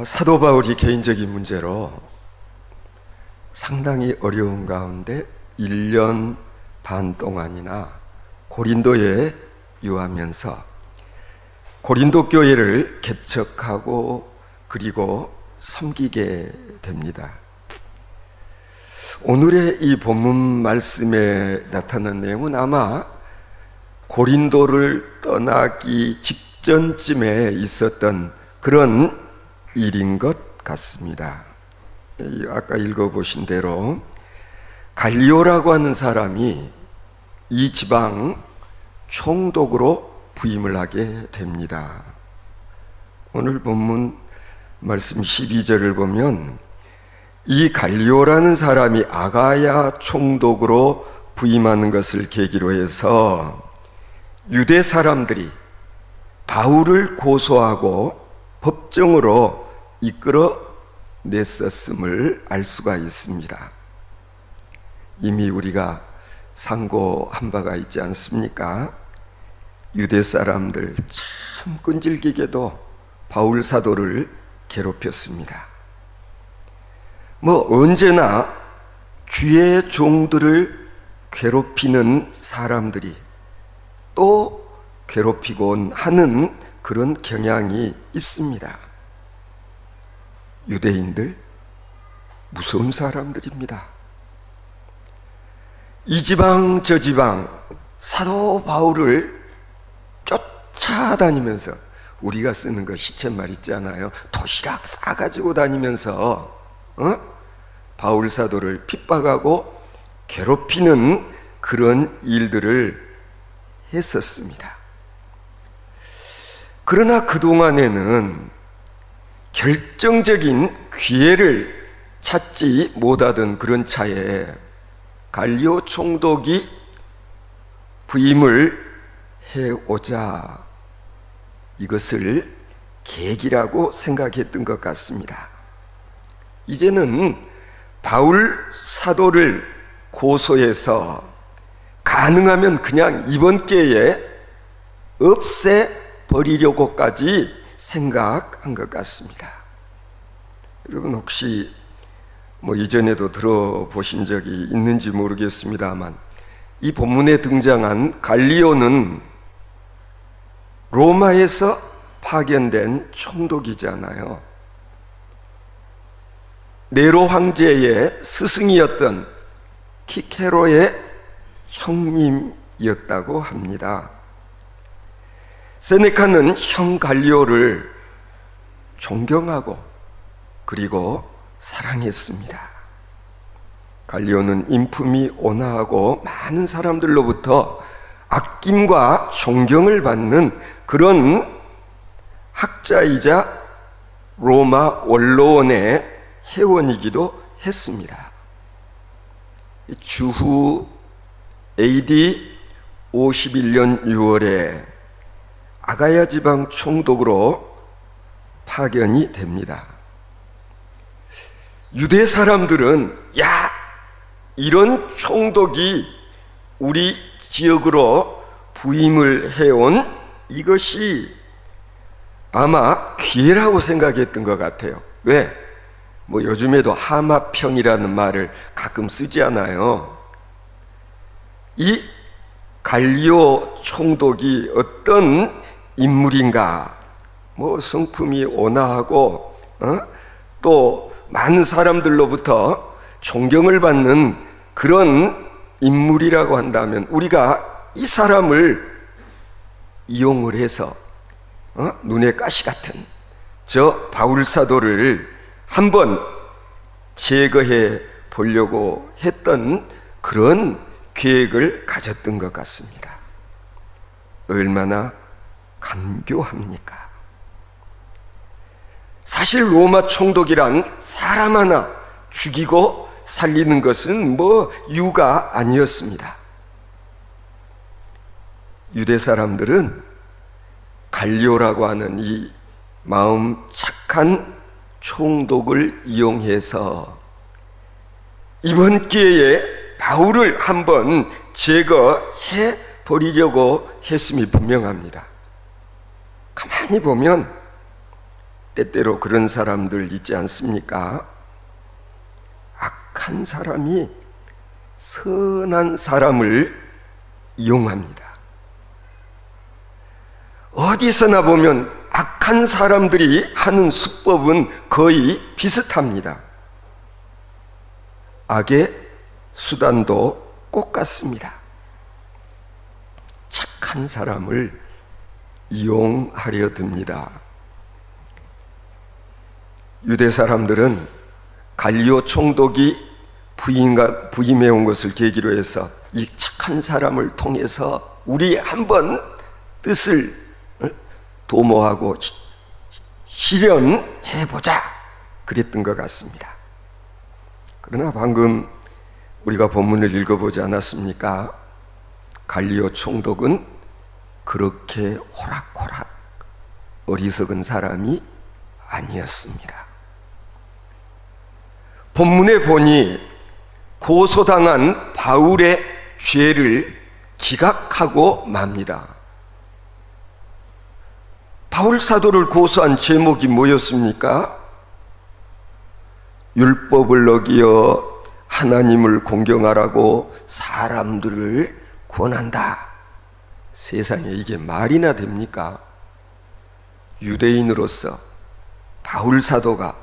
사도 바울이 개인적인 문제로 상당히 어려운 가운데 1년 반 동안이나 고린도에 유하면서 고린도 교회를 개척하고 그리고 섬기게 됩니다. 오늘의 이 본문 말씀에 나타난 내용은 아마 고린도를 떠나기 직전쯤에 있었던 그런 일인 것 같습니다. 아까 읽어보신 대로 갈리오라고 하는 사람이 이 지방 총독으로 부임을 하게 됩니다. 오늘 본문 말씀 12절을 보면 이 갈리오라는 사람이 아가야 총독으로 부임하는 것을 계기로 해서 유대 사람들이 바울을 고소하고 법정으로 이끌어 냈었음을 알 수가 있습니다. 이미 우리가 상고한 바가 있지 않습니까? 유대 사람들 참 끈질기게도 바울 사도를 괴롭혔습니다. 언제나 주의 종들을 괴롭히는 사람들이 또 괴롭히곤 하는 그런 경향이 있습니다. 유대인들 무서운 사람들입니다. 이 지방 저 지방 사도 바울을 쫓아다니면서, 우리가 쓰는 거 시쳇말 있잖아요. 도시락 싸가지고 다니면서 바울 사도를 핍박하고 괴롭히는 그런 일들을 했었습니다. 그러나 그동안에는 결정적인 기회를 찾지 못하던 그런 차에 갈리오 총독이 부임을 해오자 이것을 계기라고 생각했던 것 같습니다. 이제는 바울 사도를 고소해서 가능하면 그냥 이번 기회에 없애버리려고까지 생각한 것 같습니다. 여러분 혹시 이전에도 들어보신 적이 있는지 모르겠습니다만 이 본문에 등장한 갈리오는 로마에서 파견된 총독이잖아요. 네로 황제의 스승이었던 키케로의 형님이었다고 합니다. 세네카는 형 갈리오를 존경하고 그리고 사랑했습니다. 갈리오는 인품이 온화하고 많은 사람들로부터 아낌과 존경을 받는 그런 학자이자 로마 원로원의 회원이기도 했습니다. 주후 AD 51년 6월에 아가야 지방 총독으로 파견이 됩니다. 유대 사람들은 이런 총독이 우리 지역으로 부임을 해온 이것이 아마 기회라고 생각했던 것 같아요. 왜? 요즘에도 하마평이라는 말을 가끔 쓰지 않아요. 이 갈리오 총독이 어떤 인물인가? 성품이 온화하고 또 많은 사람들로부터 존경을 받는 그런 인물이라고 한다면 우리가 이 사람을 이용을 해서 눈에 가시 같은 저 바울 사도를 한번 제거해 보려고 했던 그런 계획을 가졌던 것 같습니다. 얼마나 간교합니까? 사실 로마 총독이란 사람 하나 죽이고 살리는 것은 유가 아니었습니다. 유대 사람들은 갈리오라고 하는 이 마음 착한 총독을 이용해서 이번 기회에 바울을 한번 제거해 버리려고 했음이 분명합니다. 가만히 보면 때때로 그런 사람들 있지 않습니까? 악한 사람이 선한 사람을 이용합니다. 어디서나 보면 악한 사람들이 하는 수법은 거의 비슷합니다. 악의 수단도 꼭 같습니다. 착한 사람을 이용하려 듭니다. 유대 사람들은 갈리오 총독이 부임해 온 것을 계기로 해서 이 착한 사람을 통해서 우리 한번 뜻을 도모하고 실현해보자 그랬던 것 같습니다. 그러나 방금 우리가 본문을 읽어보지 않았습니까? 갈리오 총독은 그렇게 호락호락 어리석은 사람이 아니었습니다. 본문에 보니 고소당한 바울의 죄를 기각하고 맙니다. 바울 사도를 고소한 제목이 뭐였습니까? 율법을 어기어 하나님을 공경하라고 사람들을 권한다. 세상에 이게 말이나 됩니까? 유대인으로서 바울 사도가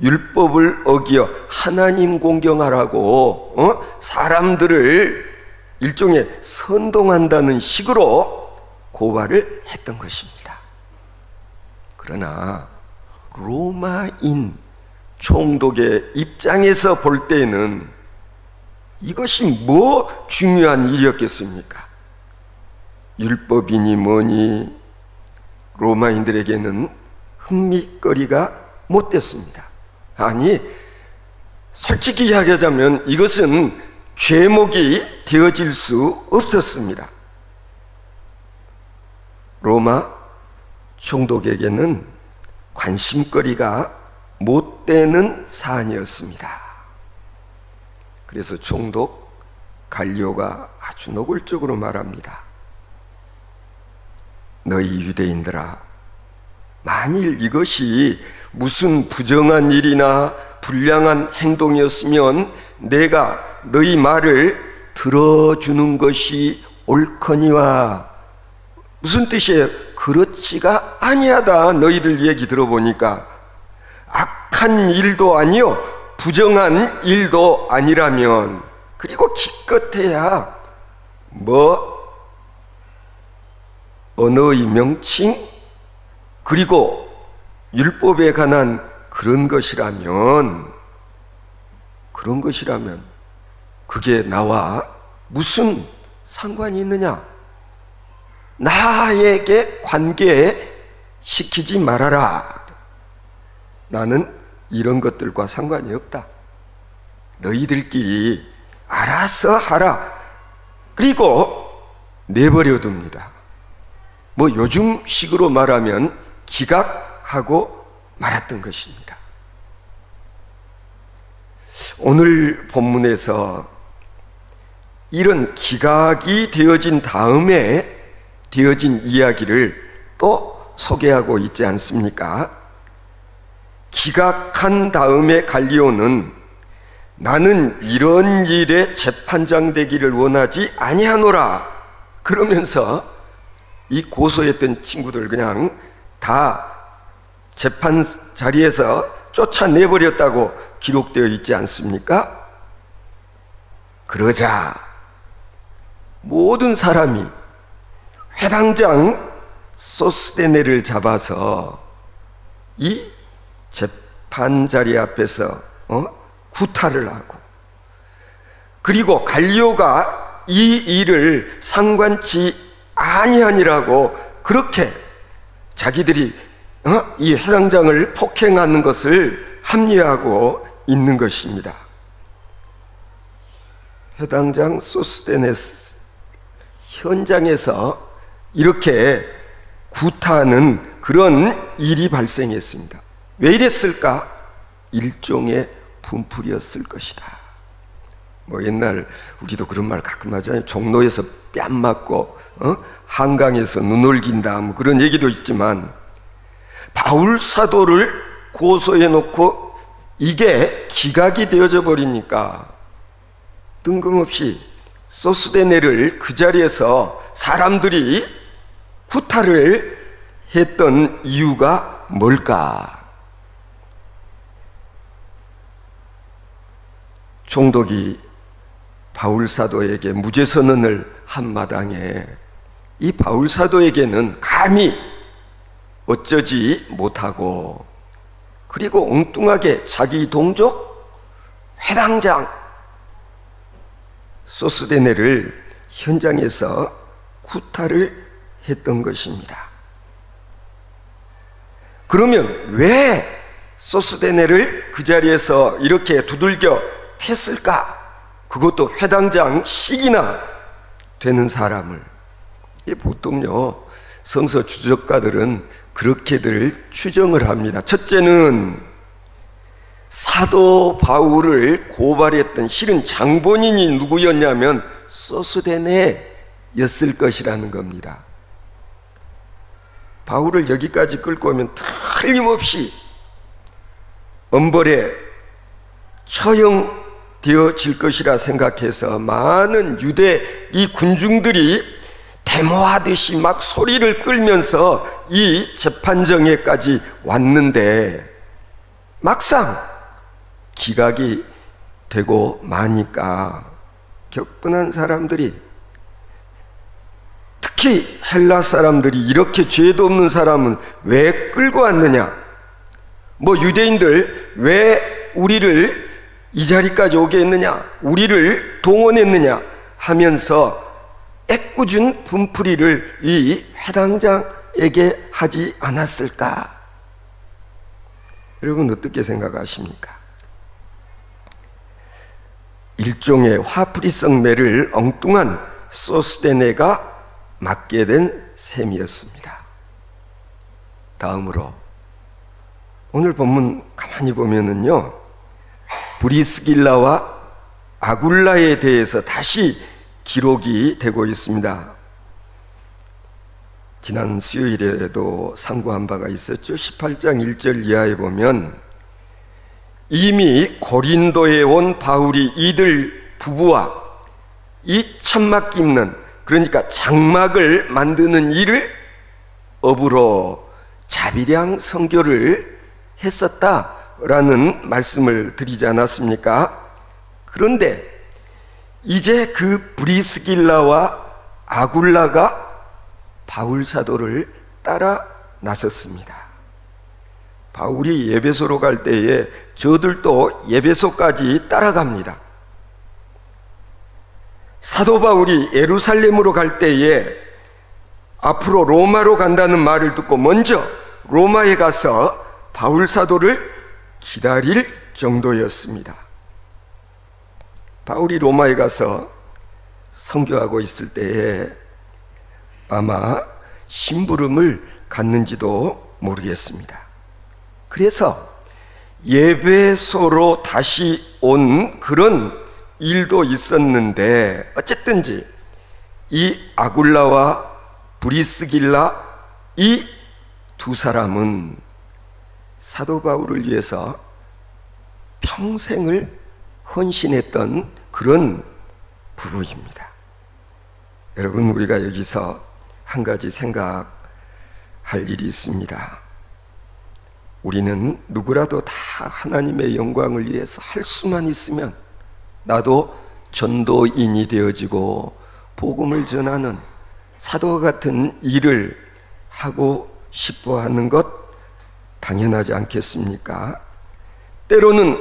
율법을 어기어 하나님 공경하라고 사람들을 일종의 선동한다는 식으로 고발을 했던 것입니다. 그러나 로마인 총독의 입장에서 볼 때는 이것이 뭐 중요한 일이었겠습니까? 율법이니 뭐니 로마인들에게는 흥미거리가 못 됐습니다. 아니, 솔직히 이야기하자면 이것은 죄목이 되어질 수 없었습니다. 로마 총독에게는 관심거리가 못 되는 사안이었습니다. 그래서 총독 갈리오가 아주 노골적으로 말합니다. 너희 유대인들아, 만일 이것이 무슨 부정한 일이나 불량한 행동이었으면 내가 너희 말을 들어주는 것이 옳거니와. 무슨 뜻이에요? 그렇지가 아니하다. 너희들 얘기 들어보니까 악한 일도 아니요 부정한 일도 아니라면, 그리고 기껏해야 언어의 명칭 그리고 율법에 관한 그런 것이라면 그게 나와 무슨 상관이 있느냐? 나에게 관계시키지 말아라. 나는 이런 것들과 상관이 없다. 너희들끼리 알아서 하라. 그리고 내버려 둡니다. 요즘식으로 말하면 기각하고 말았던 것입니다. 오늘 본문에서 이런 기각이 되어진 다음에 되어진 이야기를 또 소개하고 있지 않습니까? 기각한 다음에 갈리오는 나는 이런 일에 재판장 되기를 원하지 아니하노라 그러면서 이 고소했던 친구들 그냥 다 재판 자리에서 쫓아내버렸다고 기록되어 있지 않습니까? 그러자 모든 사람이 회당장 소스데네를 잡아서 이 재판 자리 앞에서 구타를 하고, 그리고 갈리오가 이 일을 상관치 아니하니라고 그렇게 자기들이 이 회당장을 폭행하는 것을 합리화하고 있는 것입니다. 회당장 소스데네스 현장에서 이렇게 구타하는 그런 일이 발생했습니다. 왜 이랬을까? 일종의 분풀이었을 것이다. 옛날 우리도 그런 말 가끔 하잖아요. 종로에서 뺨 맞고 한강에서 눈 올긴다 그런 얘기도 있지만, 바울 사도를 고소해 놓고 이게 기각이 되어져 버리니까 뜬금없이 소스데네를 그 자리에서 사람들이 구타를 했던 이유가 뭘까? 총독이 바울 사도에게 무죄 선언을 한 마당에 이 바울 사도에게는 감히 어쩌지 못하고, 그리고 엉뚱하게 자기 동족 회당장 소스데네를 현장에서 구타를 했던 것입니다. 그러면 왜 소스데네를 그 자리에서 이렇게 두들겨 팼을까? 그것도 회당장씩이나 되는 사람을. 보통요, 성서 주석가들은 그렇게들 추정을 합니다. 첫째는 사도 바울을 고발했던 실은 장본인이 누구였냐면 소스데네였을 것이라는 겁니다. 바울을 여기까지 끌고 오면 틀림없이 엄벌에 처형되어질 것이라 생각해서 많은 유대 이 군중들이 데모하듯이 막 소리를 끌면서 이 재판정에까지 왔는데 막상 기각이 되고 마니까 격분한 사람들이, 특히 헬라 사람들이 이렇게 죄도 없는 사람은 왜 끌고 왔느냐, 유대인들 왜 우리를 이 자리까지 오게 했느냐, 우리를 동원했느냐 하면서 애꿎은 분풀이를 이 회당장에게 하지 않았을까? 여러분 어떻게 생각하십니까? 일종의 화풀이성 매를 엉뚱한 소스데네가 맞게 된 셈이었습니다. 다음으로 오늘 본문 가만히 보면은요, 브리스길라와 아굴라에 대해서 다시 기록이 되고 있습니다. 지난 수요일에도 상고한 바가 있었죠. 18장 1절 이하에 보면 이미 고린도에 온 바울이 이들 부부와 이 천막 깁는, 그러니까 장막을 만드는 일을 업으로 자비량 선교를 했었다라는 말씀을 드리지 않았습니까? 그런데 이제 그 브리스길라와 아굴라가 바울 사도를 따라 나섰습니다. 바울이 예배소로 갈 때에 저들도 예배소까지 따라갑니다. 사도 바울이 예루살렘으로 갈 때에 앞으로 로마로 간다는 말을 듣고 먼저 로마에 가서 바울 사도를 기다릴 정도였습니다. 바울이 로마에 가서 선교하고 있을 때에 아마 심부름을 갔는지도 모르겠습니다. 그래서 예배소로 다시 온 그런 일도 있었는데, 어쨌든지 이 아굴라와 브리스길라 이 두 사람은 사도 바울을 위해서 평생을 헌신했던 그런 부부입니다. 여러분, 우리가 여기서 한 가지 생각할 일이 있습니다. 우리는 누구라도 다 하나님의 영광을 위해서 할 수만 있으면 나도 전도인이 되어지고 복음을 전하는 사도와 같은 일을 하고 싶어 하는 것 당연하지 않겠습니까? 때로는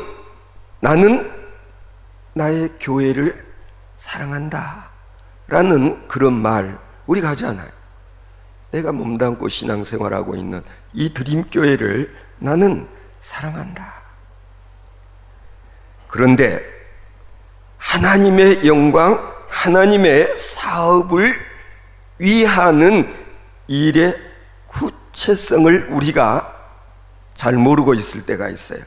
나는 나의 교회를 사랑한다 라는 그런 말 우리가 하지 않아요. 내가 몸담고 신앙생활하고 있는 이 드림교회를 나는 사랑한다. 그런데 하나님의 영광, 하나님의 사업을 위하는 일의 구체성을 우리가 잘 모르고 있을 때가 있어요.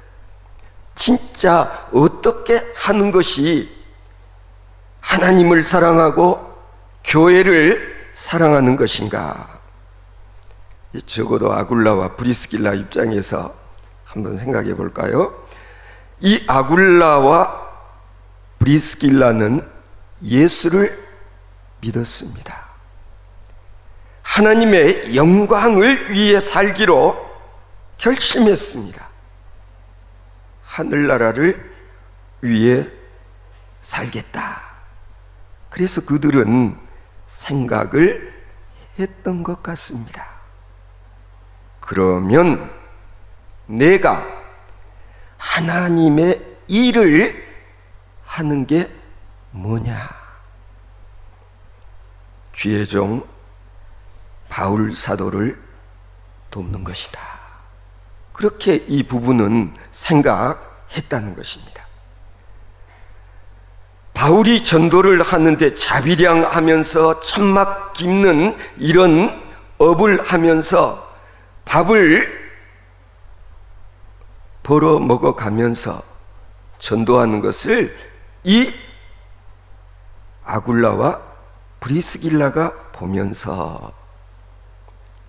진짜 어떻게 하는 것이 하나님을 사랑하고 교회를 사랑하는 것인가? 적어도 아굴라와 브리스길라 입장에서 한번 생각해 볼까요? 이 아굴라와 브리스길라는 예수를 믿었습니다. 하나님의 영광을 위해 살기로 결심했습니다. 하늘나라를 위해 살겠다. 그래서 그들은 생각을 했던 것 같습니다. 그러면 내가 하나님의 일을 하는 게 뭐냐? 주의 종 바울 사도를 돕는 것이다. 그렇게 이 부부는 생각했다는 것입니다. 바울이 전도를 하는데 자비량하면서 천막 깁는 이런 업을 하면서 밥을 벌어 먹어가면서 전도하는 것을 이 아굴라와 브리스길라가 보면서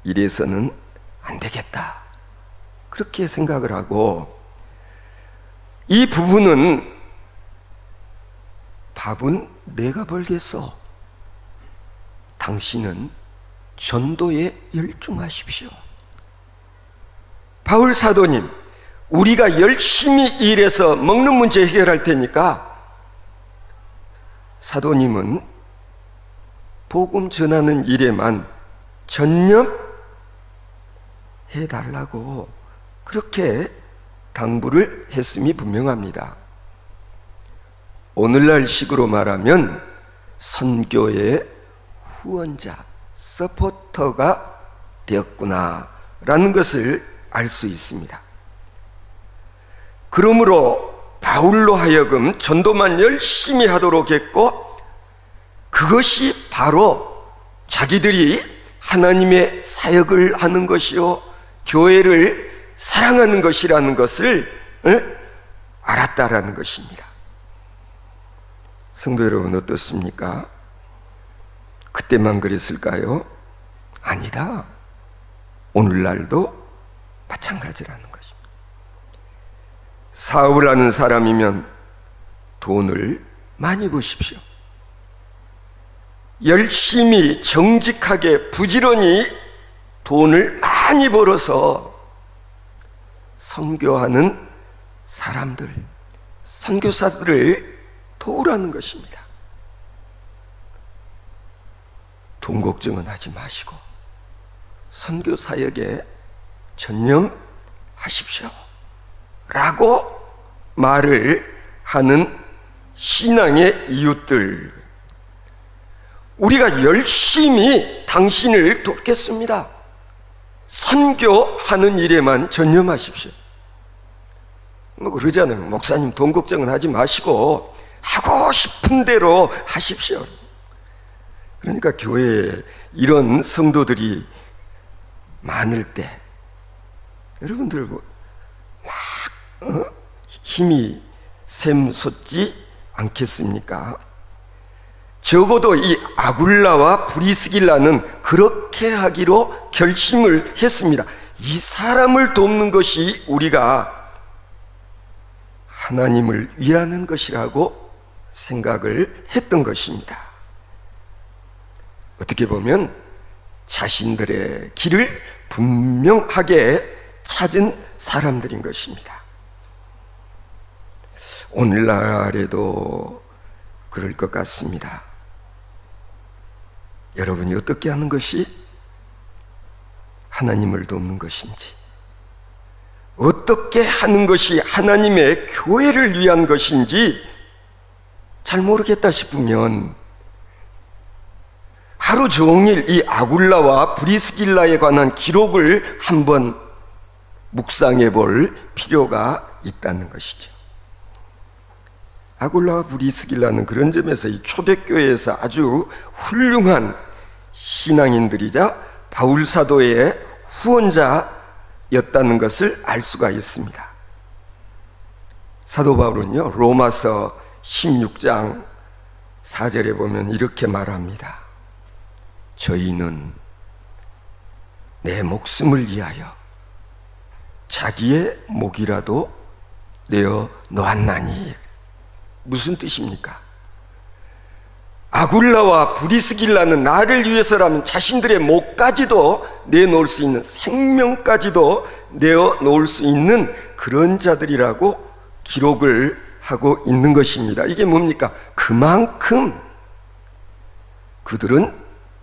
이래서는 안 되겠다, 그렇게 생각을 하고, 이 부부는 밥은 내가 벌겠어, 당신은 전도에 열중하십시오. 바울 사도님, 우리가 열심히 일해서 먹는 문제 해결할 테니까 사도님은 복음 전하는 일에만 전념해달라고 그렇게 당부를 했음이 분명합니다. 오늘날 식으로 말하면 선교의 후원자, 서포터가 되었구나라는 것을 알 수 있습니다. 그러므로 바울로 하여금 전도만 열심히 하도록 했고, 그것이 바로 자기들이 하나님의 사역을 하는 것이요 교회를 사랑하는 것이라는 것을 알았다라는 것입니다. 성도 여러분, 어떻습니까? 그때만 그랬을까요? 아니다. 오늘날도 마찬가지라는 것입니다. 사업을 하는 사람이면 돈을 많이 버십시오. 열심히 정직하게 부지런히 돈을 많이 벌어서 선교하는 사람들, 선교사들을 도우라는 것입니다. 돈 걱정은 하지 마시고 선교 사역에 전념하십시오 라고 말을 하는 신앙의 이웃들, 우리가 열심히 당신을 돕겠습니다. 선교하는 일에만 전념하십시오. 뭐 그러잖아요. 목사님 돈 걱정은 하지 마시고 하고 싶은 대로 하십시오. 그러니까 교회에 이런 성도들이 많을 때 여러분들 막 힘이 샘솟지 않겠습니까? 적어도 이 아굴라와 브리스길라는 그렇게 하기로 결심을 했습니다. 이 사람을 돕는 것이 우리가 하나님을 위하는 것이라고 생각을 했던 것입니다. 어떻게 보면 자신들의 길을 분명하게 찾은 사람들인 것입니다. 오늘날에도 그럴 것 같습니다. 여러분이 어떻게 하는 것이 하나님을 돕는 것인지, 어떻게 하는 것이 하나님의 교회를 위한 것인지 잘 모르겠다 싶으면 하루 종일 이 아굴라와 브리스길라에 관한 기록을 한번 묵상해 볼 필요가 있다는 것이죠. 아굴라와 브리스길라는 그런 점에서 이 초대교회에서 아주 훌륭한 신앙인들이자 바울 사도의 후원자였다는 것을 알 수가 있습니다. 사도 바울은요, 로마서 16장 4절에 보면 이렇게 말합니다. 저희는 내 목숨을 위하여 자기의 목이라도 내어 놓았나니. 무슨 뜻입니까? 아굴라와 브리스길라는 나를 위해서라면 자신들의 목까지도 내놓을 수 있는, 생명까지도 내어놓을 수 있는 그런 자들이라고 기록을 하고 있는 것입니다. 이게 뭡니까? 그만큼 그들은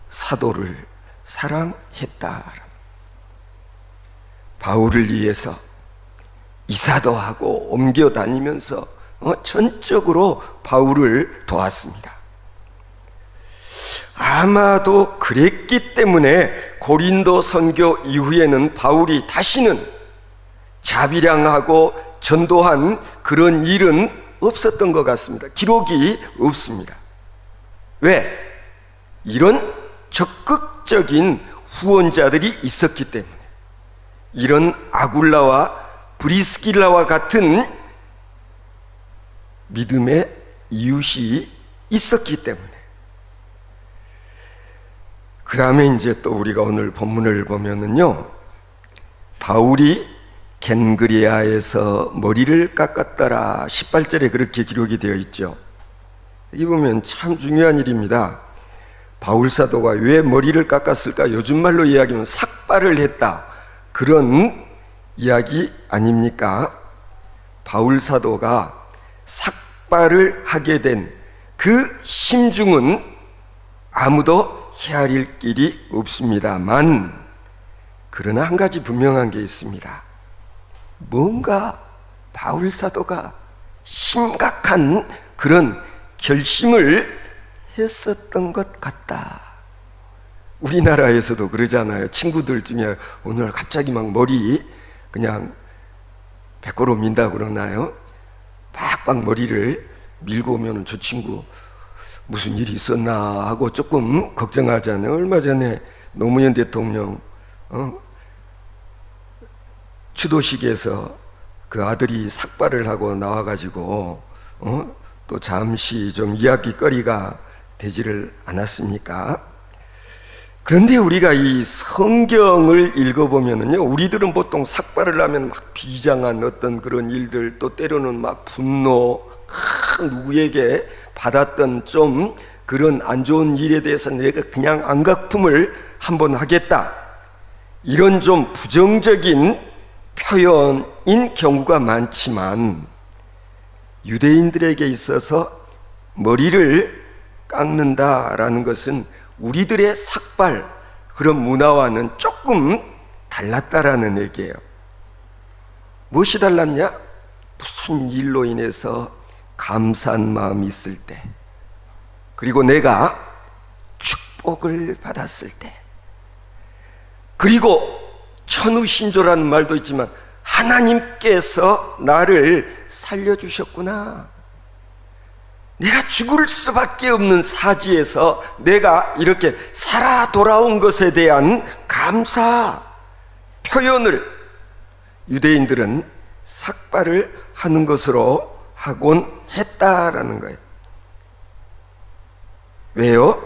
사도를 사랑했다. 바울을 위해서 이사도 하고 옮겨 다니면서 전적으로 바울을 도왔습니다. 아마도 그랬기 때문에 고린도 선교 이후에는 바울이 다시는 자비량하고 전도한 그런 일은 없었던 것 같습니다. 기록이 없습니다. 왜? 이런 적극적인 후원자들이 있었기 때문에, 이런 아굴라와 브리스길라와 같은 믿음의 이웃이 있었기 때문에. 그 다음에 이제 또 우리가 오늘 본문을 보면은요, 바울이 겐그리아에서 머리를 깎았더라 18절에 그렇게 기록이 되어 있죠. 이 보면 참 중요한 일입니다. 바울 사도가 왜 머리를 깎았을까? 요즘 말로 이야기하면 삭발을 했다, 그런 이야기 아닙니까? 바울 사도가 삭발을 하게 된 그 심중은 아무도 헤아릴 길이 없습니다만, 그러나 한 가지 분명한 게 있습니다. 뭔가 바울 사도가 심각한 그런 결심을 했었던 것 같다. 우리나라에서도 그러잖아요. 친구들 중에 오늘 갑자기 막 머리 그냥 백고로 민다 그러나요? 빡빡 머리를 밀고 오면 저 친구 무슨 일이 있었나 하고 조금 걱정하잖아요. 얼마 전에 노무현 대통령 추도식에서 그 아들이 삭발을 하고 나와가지고 또 잠시 좀 이야기거리가 되지를 않았습니까? 그런데 우리가 이 성경을 읽어보면은요, 우리들은 보통 삭발을 하면 막 비장한 어떤 그런 일들, 또 때로는 막 분노, 누구에게 받았던 좀 그런 안 좋은 일에 대해서 내가 그냥 안갚음을 한번 하겠다, 이런 좀 부정적인 표현인 경우가 많지만, 유대인들에게 있어서 머리를 깎는다라는 것은 우리들의 삭발, 그런 문화와는 조금 달랐다라는 얘기예요. 무엇이 달랐냐? 무슨 일로 인해서 감사한 마음이 있을 때, 그리고 내가 축복을 받았을 때, 그리고 천우신조라는 말도 있지만 하나님께서 나를 살려주셨구나, 내가 죽을 수밖에 없는 사지에서 내가 이렇게 살아 돌아온 것에 대한 감사 표현을 유대인들은 삭발을 하는 것으로 하곤 했다라는 거예요. 왜요?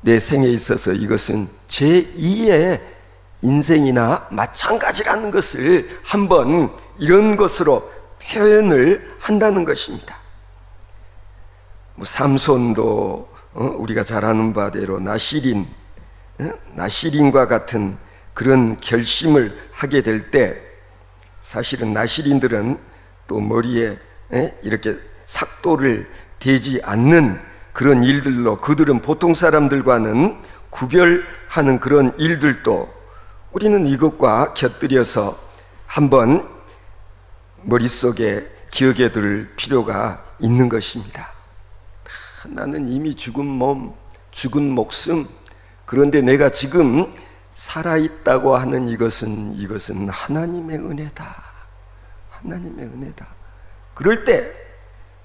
내 생에 있어서 이것은 제2의 인생이나 마찬가지라는 것을 한번 이런 것으로 표현을 한다는 것입니다. 삼손도 우리가 잘 아는 바대로 나시린과 같은 그런 결심을 하게 될 때, 사실은 나시린들은 또 머리에 이렇게 삭도를 대지 않는 그런 일들로 그들은 보통 사람들과는 구별하는 그런 일들도 우리는 이것과 곁들여서 한번 머릿속에 기억해 둘 필요가 있는 것입니다. 나는 이미 죽은 몸, 죽은 목숨, 그런데 내가 지금 살아있다고 하는 이것은 하나님의 은혜다. 하나님의 은혜다. 그럴 때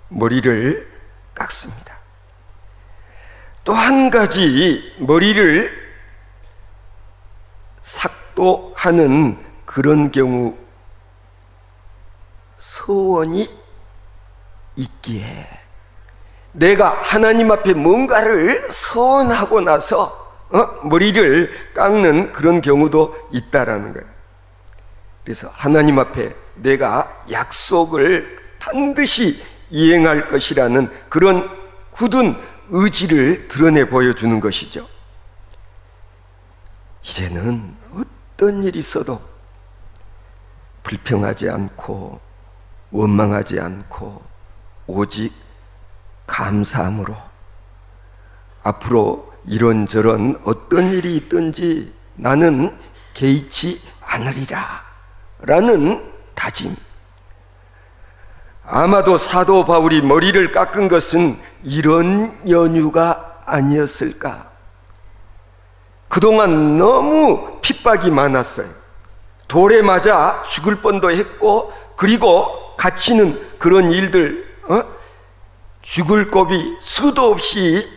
머리를 깎습니다. 또 한 가지 머리를 삭도하는 그런 경우 소원이 있기에, 내가 하나님 앞에 뭔가를 소원하고 나서 머리를 깎는 그런 경우도 있다라는 거예요. 그래서 하나님 앞에 내가 약속을 반드시 이행할 것이라는 그런 굳은 의지를 드러내 보여주는 것이죠. 이제는 어떤 일이 있어도 불평하지 않고 원망하지 않고 오직 감사함으로 앞으로 이런저런 어떤 일이 있든지 나는 개의치 않으리라 라는 다짐. 아마도 사도 바울이 머리를 깎은 것은 이런 연유가 아니었을까? 그동안 너무 핍박이 많았어요. 돌에 맞아 죽을 뻔도 했고, 그리고 갇히는 그런 일들, 죽을 고비 수도 없이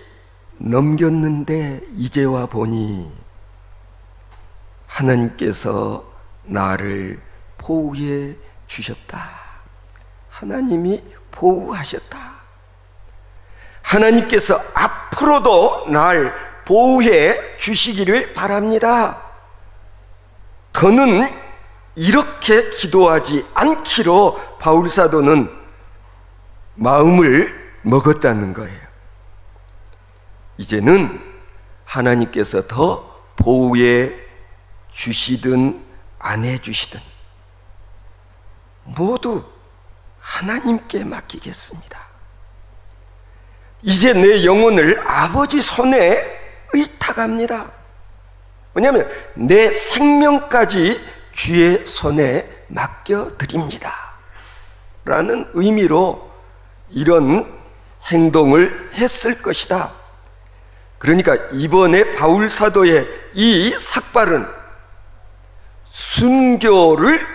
넘겼는데 이제와 보니 하나님께서 나를 보호해 주셨다. 하나님이 보호하셨다. 하나님께서 앞으로도 날 보호해 주시기를 바랍니다. 더는 이렇게 기도하지 않기로 바울 사도는 마음을 먹었다는 거예요. 이제는 하나님께서 더 보호해 주시든 안 해주시든 모두 하나님께 맡기겠습니다. 이제 내 영혼을 아버지 손에 의탁합니다. 왜냐하면 내 생명까지 주의 손에 맡겨드립니다 라는 의미로 이런 행동을 했을 것이다. 그러니까 이번에 바울 사도의 이 삭발은 순교를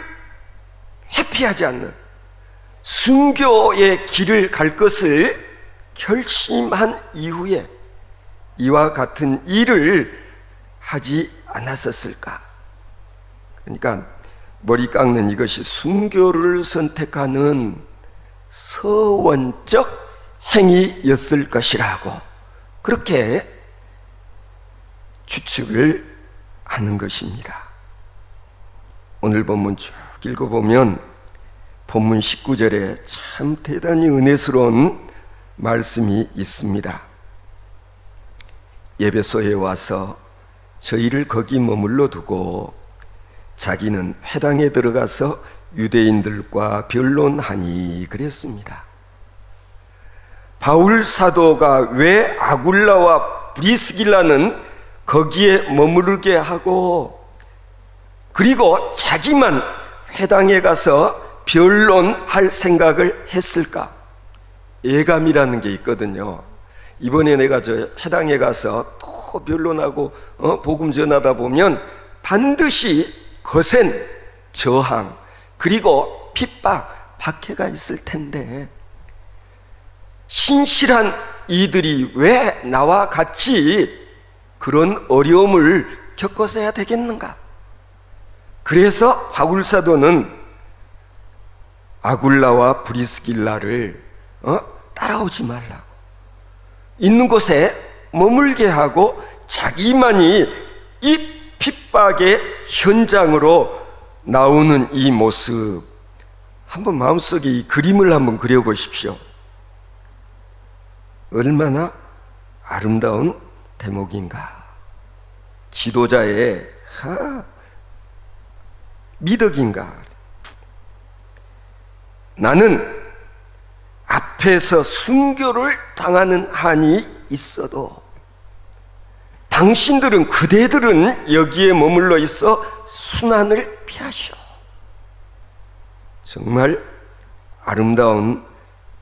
회피하지 않는 순교의 길을 갈 것을 결심한 이후에 이와 같은 일을 하지 않았었을까? 그러니까 머리 깎는 이것이 순교를 선택하는 서원적 행위였을 것이라고 그렇게 추측을 하는 것입니다. 오늘 본문 쭉 읽어보면 본문 19절에 참 대단히 은혜스러운 말씀이 있습니다. 에베소에 와서 저희를 거기 머물러 두고 자기는 회당에 들어가서 유대인들과 변론하니 그랬습니다. 바울 사도가 왜 아굴라와 브리스길라는 거기에 머무르게 하고 그리고 자기만 회당에 가서 변론할 생각을 했을까? 예감이라는 게 있거든요. 이번에 내가 저 회당에 가서 또 변론하고 복음 전하다 보면 반드시 거센 저항 그리고 핍박, 박해가 있을 텐데 신실한 이들이 왜 나와 같이 그런 어려움을 겪어서야 되겠는가? 그래서 바울 사도는 아굴라와 브리스길라를 따라오지 말라고 있는 곳에 머물게 하고 자기만이 이 핍박의 현장으로 나오는 이 모습 한번 마음속에 이 그림을 한번 그려보십시오. 얼마나 아름다운 대목인가. 지도자의 미덕인가. 나는 앞에서 순교를 당하는 한이 있어도 당신들은 그대들은 여기에 머물러 있어 순환을 피하셔. 정말 아름다운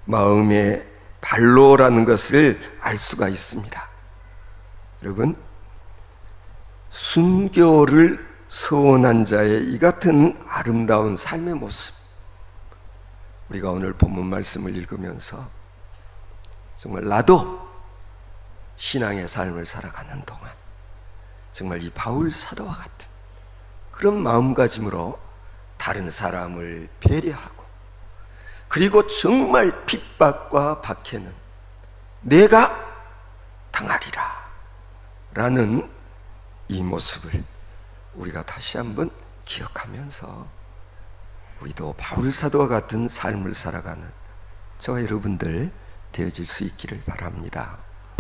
마음의 발로라는 것을 알 수가 있습니다. 여러분, 순교를 소원한 자의 이 같은 아름다운 삶의 모습, 우리가 오늘 본문 말씀을 읽으면서 정말 나도 신앙의 삶을 살아가는 동안 정말 이 바울 사도와 같은 그런 마음가짐으로 다른 사람을 배려하고 그리고 정말 핍박과 박해는 내가 당하리라 라는 이 모습을 우리가 다시 한번 기억하면서 우리도 바울 사도와 같은 삶을 살아가는 저와 여러분들 되어질 수 있기를 바랍니다.